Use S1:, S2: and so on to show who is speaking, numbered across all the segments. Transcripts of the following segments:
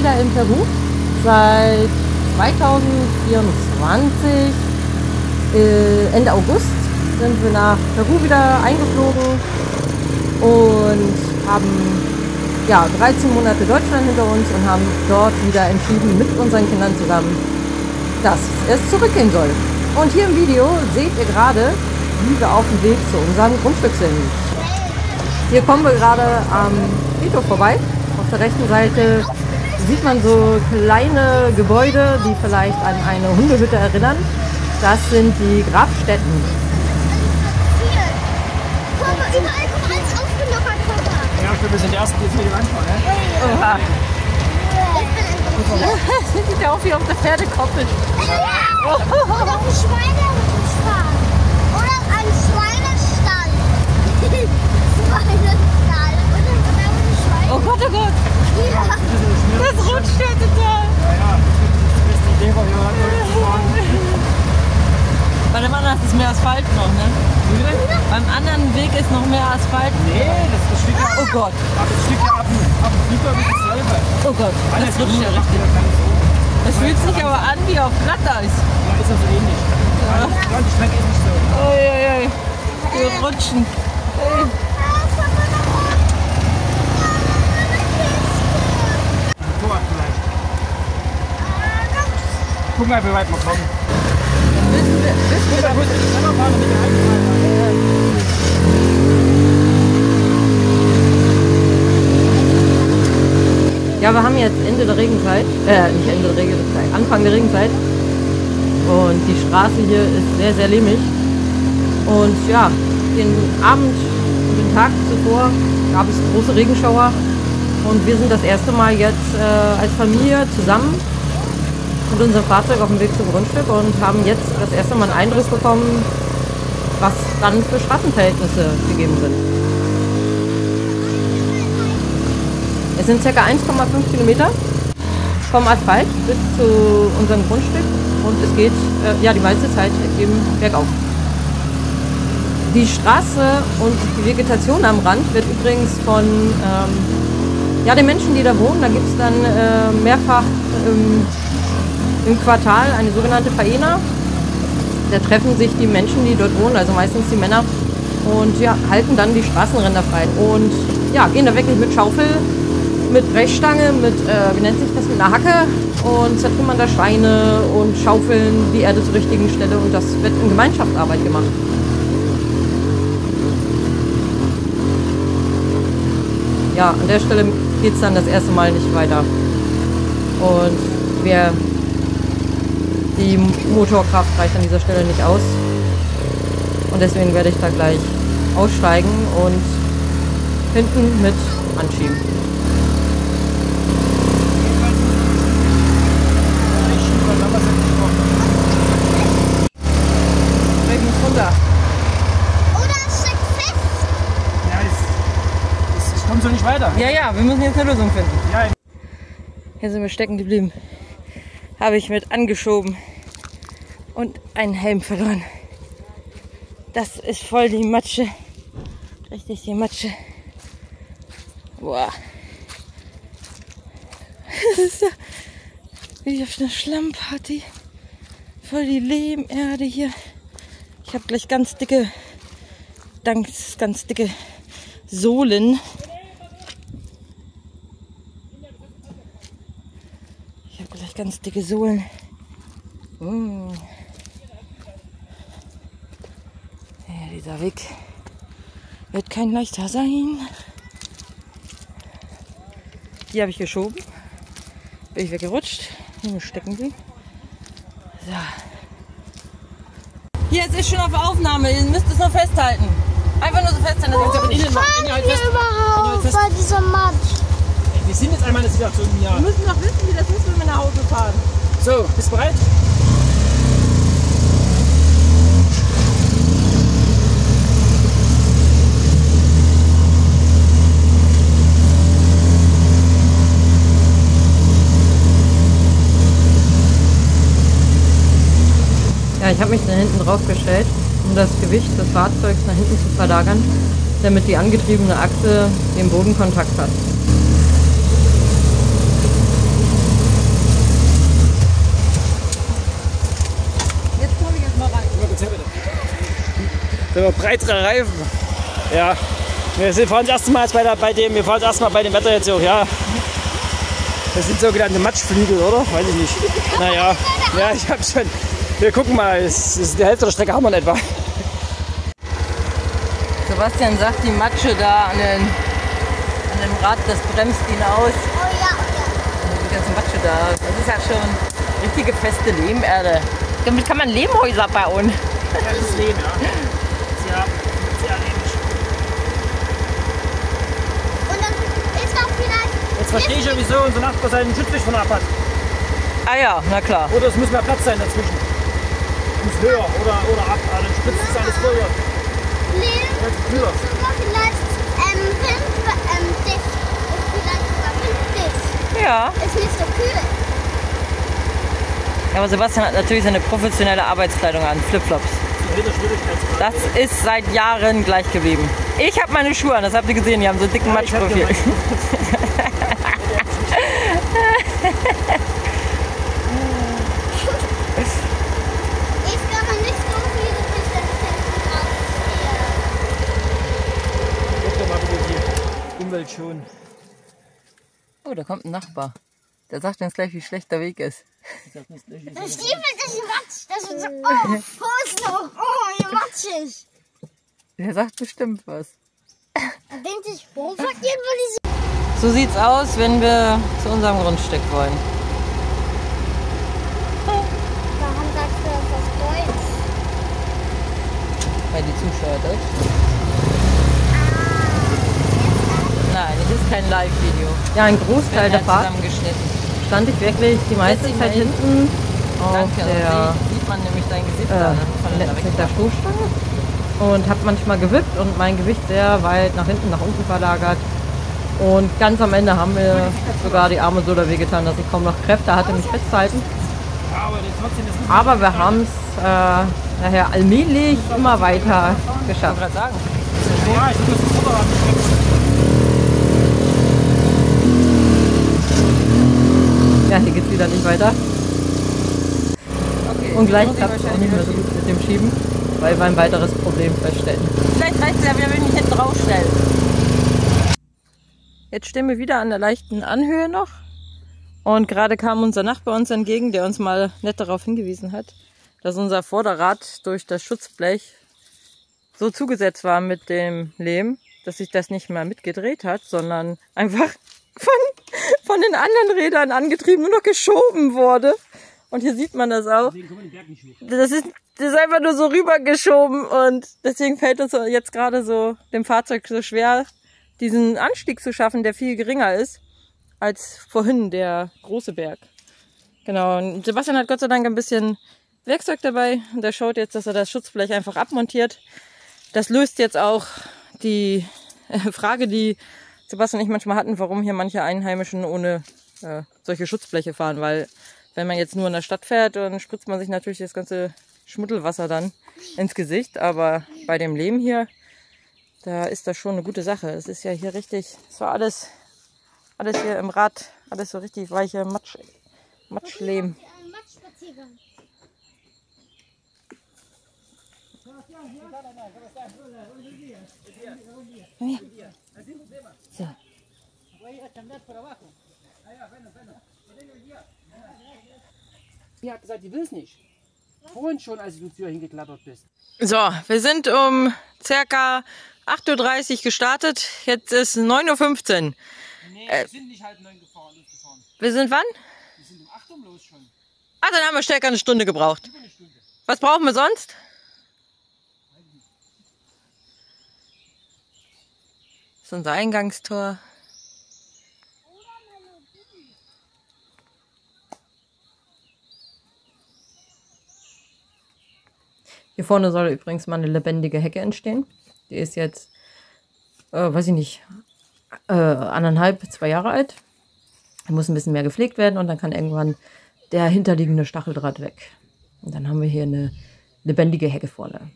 S1: wieder in Peru. Seit 2024, Ende August, sind wir nach Peru wieder eingeflogen und haben 13 Monate Deutschland hinter uns und haben dort wieder entschieden mit unseren Kindern zusammen, dass es zurückgehen soll. Und hier im Video seht ihr gerade, wie wir auf dem Weg zu unserem Grundstück sind. Hier kommen wir gerade am Friedhof vorbei. Auf der rechten Seite sieht man so kleine Gebäude, die vielleicht an eine Hundehütte erinnern. Das sind die Grabstätten.
S2: Ja, ich glaube, wir sind die Ersten, die jetzt hier reinfahren, ne?
S1: Oha. Das sieht ja auch wie auf der Pferdekoppel.
S3: Oder auf den Schweinehund fahren. Oder ein Schweinestall. Schweinestall.
S1: Oh Gott, oh Gott.
S3: Ja.
S1: Das rutscht ja total.
S2: Ja, das ist die beste Idee, weil wir fahren.
S1: Bei dem anderen ist es mehr Asphalt noch, ne? Beim anderen Weg ist noch mehr Asphalt.
S2: Nee, das steht ja.
S1: Oh Gott.
S2: Das steht ja ab dem Friedhof ist dasselbe.
S1: Oh Gott, das rutscht ja richtig. Das fühlt sich aber an wie auf Glatteis.
S2: Ja, ist also ähnlich. Ja, die Strecke ist nicht so.
S1: Uiuiui, wir rutschen. Ey.
S2: Motorrad vielleicht. Gucken wir, wie weit wir kommen.
S1: Wissen wir
S2: Selber fahren und mit der Heimfahrt.
S1: Ja, wir haben jetzt Ende der Regenzeit, nicht Ende der Regenzeit, Anfang der Regenzeit. Und die Straße hier ist sehr, sehr lehmig. Und ja, den Abend und den Tag zuvor gab es große Regenschauer. Und wir sind das erste Mal jetzt als Familie zusammen mit unserem Fahrzeug auf dem Weg zum Grundstück und haben jetzt das erste Mal einen Eindruck bekommen, was dann für Straßenverhältnisse gegeben sind. Es sind ca. 1,5 Kilometer vom Asphalt bis zu unserem Grundstück und es geht die meiste Zeit eben bergauf. Die Straße und die Vegetation am Rand wird übrigens von den Menschen, die da wohnen, da gibt es dann mehrfach im Quartal eine sogenannte Faena. Da treffen sich die Menschen, die dort wohnen, also meistens die Männer, und halten dann die Straßenränder frei und gehen da wirklich mit Schaufel, mit Brechstange, mit, wie nennt sich das, mit einer Hacke und zertrümmern da Steine und schaufeln die Erde zur richtigen Stelle und das wird in Gemeinschaftsarbeit gemacht. Ja, an der Stelle geht es dann das erste Mal nicht weiter. Und die Motorkraft reicht an dieser Stelle nicht aus. Und deswegen werde ich da gleich aussteigen und hinten mit anschieben. Ich muss runter.
S3: Oder es steckt fest.
S2: Ja, ich komme so nicht weiter.
S1: Ja, wir müssen jetzt eine Lösung finden.
S2: Ja.
S1: Hier sind wir stecken geblieben. Habe ich mit angeschoben und einen Helm verloren. Das ist voll die Matsche. Richtig die Matsche. Boah. Das ist ja wie auf einer Schlammparty. Voll die Lehmerde hier. Ich habe gleich ganz dicke Sohlen. Ich habe gleich ganz dicke Sohlen. Ja, dieser Weg wird kein leichter sein. Die habe ich geschoben. Bin ich weggerutscht. Hier muss stecken geblieben. So. Hier, es ist schon auf Aufnahme. Ihr müsst es nur festhalten. Einfach nur so festhalten.
S3: Wo fahren wir überhaupt bei dieser Matsch?
S2: Wir sind jetzt einmal in der Situation im Jahr.
S1: Wir müssen noch wissen, wie das ist, wenn wir nach Hause fahren.
S2: So, bist du bereit?
S1: Ja, ich habe mich da hinten drauf gestellt, um das Gewicht des Fahrzeugs nach hinten zu verlagern, damit die angetriebene Achse den Bodenkontakt hat.
S2: breitere Reifen. Ja, wir fahren das erste Mal bei dem Wetter jetzt auch, ja. Das sind sogenannte Matschflügel, oder? Weiß ich nicht. Naja, ja, ich hab schon. Wir gucken mal, die Hälfte der Strecke haben wir in etwa.
S1: Sebastian sagt, die Matsche da an dem Rad, das bremst ihn aus.
S3: Oh ja.
S1: Die ganze Matsche da, das ist ja schon richtige feste Lehmerde. Damit kann man Lehmhäuser bauen.
S2: Das ist Lehm, ja. Sehr lehmig.
S3: Und dann ist auch vielleicht...
S2: Jetzt verstehe ich ja, wieso unser Nachbar seinen Schutzlicht von ab hat.
S1: Ah ja, na klar.
S2: Oder es muss mehr Platz sein dazwischen. Es muss höher oder ab, dann spritzt es alles vorher.
S3: Lehm
S2: Kühler.
S3: sogar vielleicht winddicht. Ist vielleicht sogar winddicht.
S1: Ja.
S3: Ist nicht so kühl.
S1: Aber Sebastian hat natürlich seine professionelle Arbeitskleidung an, Flipflops. Das ist seit Jahren gleich geblieben. Ich habe meine Schuhe an, das habt ihr gesehen, die haben so einen dicken Matschprofil.
S3: Ich glaube nicht so viele Fische,
S2: Guck doch mal bitte die Umwelt schon.
S1: Oh, da kommt ein Nachbar. Der sagt uns gleich, wie schlecht der Weg ist.
S3: Das Stiefel, das ist Matsch. Das ist so, oh, Fuß noch. Oh, wie matschig.
S1: Der sagt bestimmt was.
S3: Er denkt sich, warum fährt ihr
S1: So sieht's aus, wenn wir zu unserem Grundstück wollen.
S3: Warum sagst du das Kreuz?
S1: Weil die Zuschauer Deutsch sind. Nein, das ist kein Live-Video. Ja, ein Großteil der Fahrt stand ich wirklich die meiste Zeit hinten auf der sieht man nämlich dein Gesicht von der Stoßstange und habe manchmal gewippt und mein Gewicht sehr weit nach hinten, nach unten verlagert. Und ganz am Ende haben mir sogar die Arme so da wehgetan, dass ich kaum noch Kräfte hatte, mich festzuhalten. Aber wir haben es nachher allmählich immer weiter geschafft. Ja, hier geht's wieder nicht weiter. Okay, und gleich klappt es auch nicht mehr so gut mit dem Schieben, weil wir ein weiteres Problem feststellen. Vielleicht reicht es ja, wenn wir mich hinten draufstellen. Jetzt stehen wir wieder an der leichten Anhöhe noch. Und gerade kam unser Nachbar uns entgegen, der uns mal nett darauf hingewiesen hat, dass unser Vorderrad durch das Schutzblech so zugesetzt war mit dem Lehm, dass sich das nicht mehr mitgedreht hat, sondern einfach von den anderen Rädern angetrieben, nur noch geschoben wurde. Und hier sieht man das auch. Das ist einfach nur so rübergeschoben und deswegen fällt es jetzt gerade so dem Fahrzeug so schwer, diesen Anstieg zu schaffen, der viel geringer ist als vorhin der große Berg. Genau, und Sebastian hat Gott sei Dank ein bisschen Werkzeug dabei und er schaut jetzt, dass er das Schutzblech einfach abmontiert. Das löst jetzt auch die Frage, die Sebastian und ich manchmal hatten, warum hier manche Einheimischen ohne solche Schutzbleche fahren, weil wenn man jetzt nur in der Stadt fährt, dann spritzt man sich natürlich das ganze Schmuddelwasser dann ins Gesicht, aber bei dem Lehm hier, da ist das schon eine gute Sache. Es ist ja hier richtig, es war alles hier im Rad, alles so richtig weiche Matschlehm. So.
S2: Die hat gesagt, die will es nicht. Vorhin schon, als du zur Tür hingeklappert bist.
S1: So, wir sind um ca. 8:30 Uhr gestartet. Jetzt ist 9:15 Uhr.
S2: Nee, wir sind nicht halb 9 losgefahren.
S1: Wir sind wann?
S2: Wir sind um 8 Uhr los schon.
S1: Ah, dann haben wir stärker eine Stunde gebraucht. Was brauchen wir sonst? Das ist unser Eingangstor. Hier vorne soll übrigens mal eine lebendige Hecke entstehen. Die ist jetzt, weiß ich nicht, 1,5, 2 Jahre alt. Die muss ein bisschen mehr gepflegt werden und dann kann irgendwann der hinterliegende Stacheldraht weg. Und dann haben wir hier eine lebendige Hecke vorne.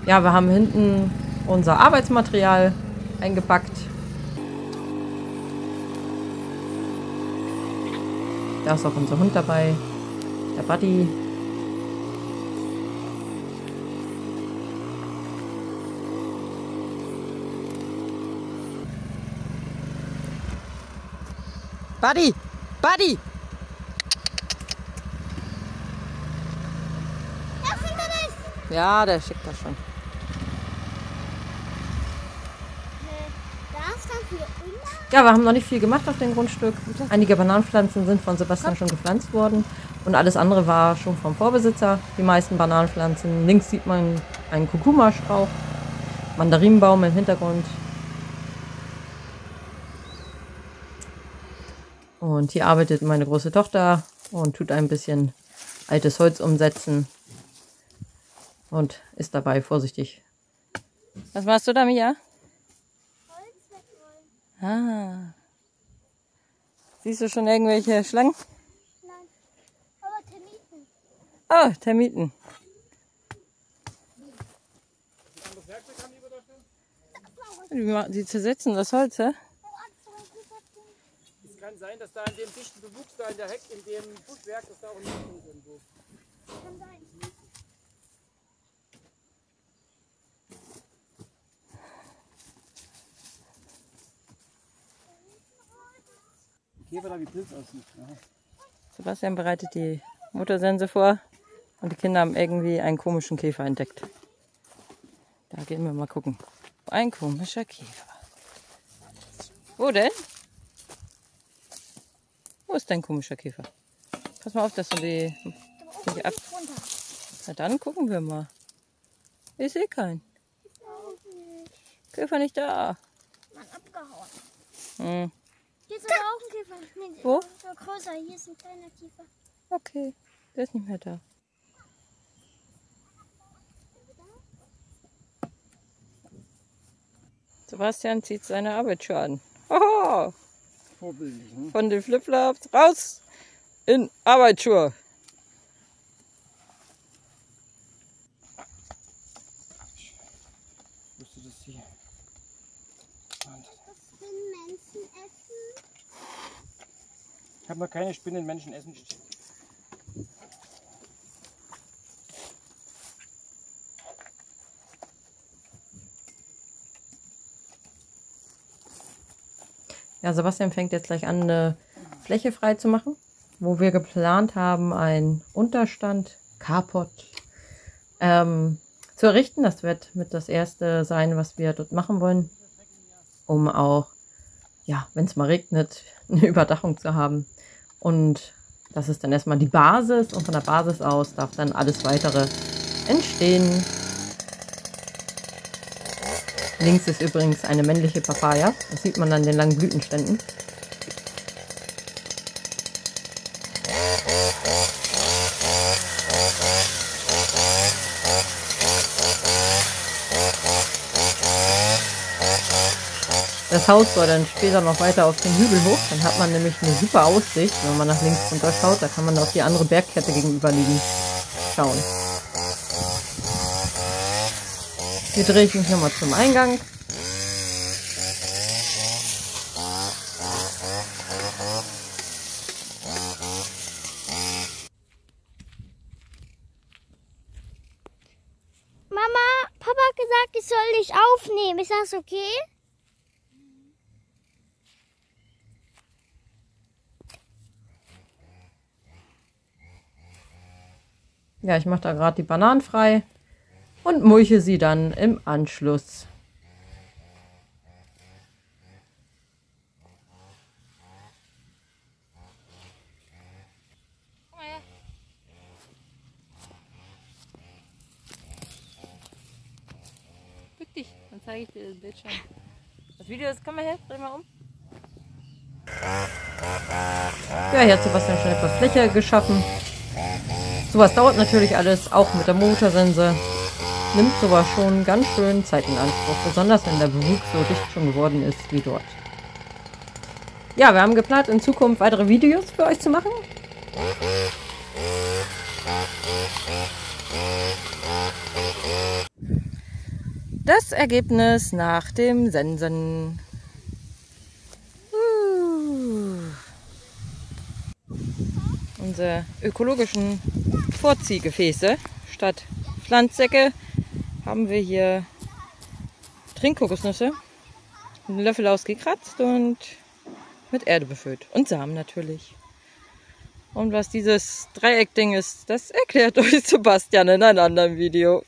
S1: Ja, wir haben hinten unser Arbeitsmaterial eingepackt. Da ist auch unser Hund dabei. Buddy. Buddy! Buddy!
S3: Ja, findet das.
S1: Ja, der schickt das schon.
S3: Da ist dann für immer.
S1: Ja, wir haben noch nicht viel gemacht auf dem Grundstück. Einige Bananenpflanzen sind von Sebastian schon gepflanzt worden und alles andere war schon vom Vorbesitzer. Die meisten Bananenpflanzen. Links sieht man einen Kurkuma-Strauch, Mandarinenbaum im Hintergrund. Und hier arbeitet meine große Tochter und tut ein bisschen altes Holz umsetzen und ist dabei vorsichtig. Was machst du da, Mia? Ah. Siehst du schon irgendwelche Schlangen?
S3: Nein, aber Termiten.
S1: Oh, Termiten. Die zersetzen das Holz, hä?
S2: Es kann sein, dass da in dem dichten Bewuchs, da in der Heck, in dem Buschwerk, dass da auch ein Licht ist irgendwo.
S3: Kann sein.
S2: Käfer da wie Pilz aussieht. Ja.
S1: Sebastian bereitet die Muttersense vor und die Kinder haben irgendwie einen komischen Käfer entdeckt. Da gehen wir mal gucken. Ein komischer Käfer. Wo denn? Wo ist dein komischer Käfer? Pass mal auf, dass du die nicht ab... Na dann gucken wir mal. Ich sehe keinen. Käfer nicht da.
S3: Mann, abgehauen.
S1: Hm.
S3: Hier ist aber auch ein Käfer. Nee,
S1: Wo?
S3: so größer. Hier ist ein kleiner Käfer.
S1: Okay, der ist nicht mehr da. Sebastian zieht seine Arbeitsschuhe an. Hoho!
S2: Vorbildlich, ne?
S1: Von den Flipflops raus in Arbeitsschuhe.
S2: Wusste das hier?
S3: Spinnenmenschen essen.
S2: Ich habe noch keine Spinnenmenschen essen.
S1: Ja, Sebastian fängt jetzt gleich an, eine Fläche frei zu machen, wo wir geplant haben, einen Unterstand, Carport, zu errichten. Das wird mit das erste sein, was wir dort machen wollen, um auch, ja, wenn es mal regnet, eine Überdachung zu haben. Und das ist dann erstmal die Basis und von der Basis aus darf dann alles weitere entstehen. Links ist übrigens eine männliche Papaya. Das sieht man an den langen Blütenständen. Das Haus soll dann später noch weiter auf den Hügel hoch. Dann hat man nämlich eine super Aussicht. Wenn man nach links runter schaut, da kann man auf die andere Bergkette gegenüber liegen schauen. Hier drehe ich mich nochmal zum Eingang.
S3: Mama, Papa hat gesagt, ich soll dich aufnehmen. Ist das okay?
S1: Ja, ich mache da gerade die Bananen frei und mulche sie dann im Anschluss. Bück dich, dann zeige ich dir das Bildschirm. Das Video ist, komm mal her, dreh mal um. Ja, hier hat Sebastian schon etwas Fläche geschaffen. Sowas dauert natürlich alles, auch mit der Motorsense. Nimmt sowas schon ganz schön Zeit in Anspruch, besonders wenn der Bewuchs so dicht schon geworden ist wie dort. Ja, wir haben geplant, in Zukunft weitere Videos für euch zu machen. Das Ergebnis nach dem Sensen. Und unsere ökologischen Vorziehgefäße. Statt Pflanzsäcke haben wir hier Trinkkokosnüsse, einen Löffel ausgekratzt und mit Erde befüllt. Und Samen natürlich. Und was dieses Dreieckding ist, das erklärt euch Sebastian in einem anderen Video.